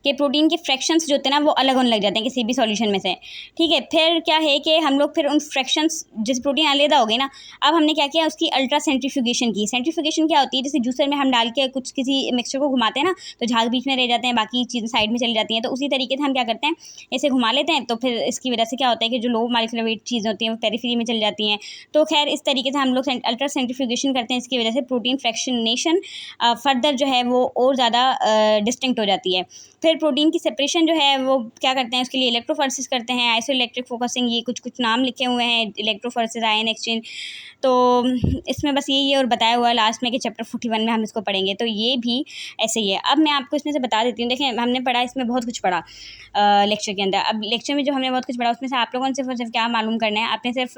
कि प्रोटीन के फ्रैक्शंस जो होते हैं ना वो अलग होने लग जाते हैं किसी भी सॉल्यूशन में से, ठीक है। फिर क्या है कि हम लोग फिर उन फ्रैक्शंस, जैसे प्रोटीन अलग हो गई ना, अब हमने क्या किया, उसकी अल्ट्रा सेंट्रीफ्यूगेशन की। सेंट्रीफ्यूगेशन क्या होती है, जैसे जूसर में हम डाल के कुछ किसी मिक्सचर को घुमाते हैं ना, तो झाग बीच में रह जाते हैं, बाकी चीज़ें साइड में चली जाती हैं। तो उसी तरीके से हम क्या करते हैं, ऐसे घुमा लेते हैं, तो फिर इसकी वजह से क्या होता है कि जो लो मॉलिक्यूलर वेट चीज़ होती हैं वो पेरिफेरी में चली जाती हैं। तो खैर इस तरीके से हम लोग अल्ट्रा सेंट्रीफ्यूगेशन करते हैं, इसकी वजह से प्रोटीन फ्रैक्शनेशन फर्दर जो है वो और ज़्यादा डिस्टिंक्ट हो जाती है। फिर प्रोटीन की सेपरेशन जो है वो क्या करते हैं, उसके लिए इलेक्ट्रोफोरेसिस करते हैं, आइसो इलेक्ट्रिक फोकसिंग, ये कुछ नाम लिखे हुए हैं, इलेक्ट्रोफोरेसिस, आयन एक्सचेंज। तो इसमें बस यही है, और बताया हुआ है लास्ट में कि चैप्टर 41 में हम इसको पढ़ेंगे, तो ये भी ऐसे ही है। अब मैं आपको इसमें से बता देती हूँ, देखें हमने पढ़ा, इसमें बहुत कुछ पढ़ा लेक्चर के अंदर। अब लेक्चर में जो हमने बहुत कुछ पढ़ा, उसमें से आप लोगों ने सिर्फ और सिर्फ क्या मालूम करना है, आपने सिर्फ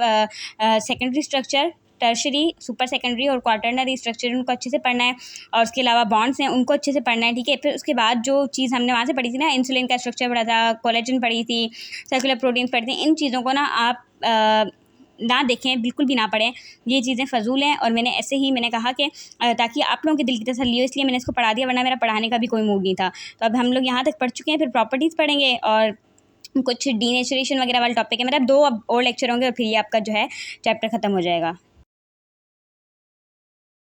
secondary structure, tertiary, super secondary और क्वाटरनरी स्ट्रक्चर, उनको अच्छे से पढ़ना है। और उसके अलावा बॉन्ड्स हैं, उनको अच्छे से पढ़ना है, ठीक है। फिर उसके बाद जो चीज़ हमने वहाँ से पढ़ी थी ना, इंसुलिन का स्ट्रक्चर पढ़ा था, कोलेजन पढ़ी थी, सर्कुलर प्रोटीन्स पढ़ी थी, इन चीज़ों को ना आप ना देखें, बिल्कुल भी ना पढ़ें, ये चीज़ें फजूल हैं। और मैंने ऐसे ही मैंने कहा कि ताकि आप लोगों के दिल की तसल्ली हो, इसलिए मैंने इसको पढ़ा दिया, वरना मेरा पढ़ाने का भी कोई मूड नहीं था। तो अब हम लोग यहाँ तक पढ़ चुके हैं, फिर प्रॉपर्टीज़ पढ़ेंगे और कुछ डीनेचुरेशन वगैरह वाले टॉपिक है, मतलब 2 अब और लेक्चर होंगे और फिर ये आपका जो है चैप्टर ख़त्म हो जाएगा।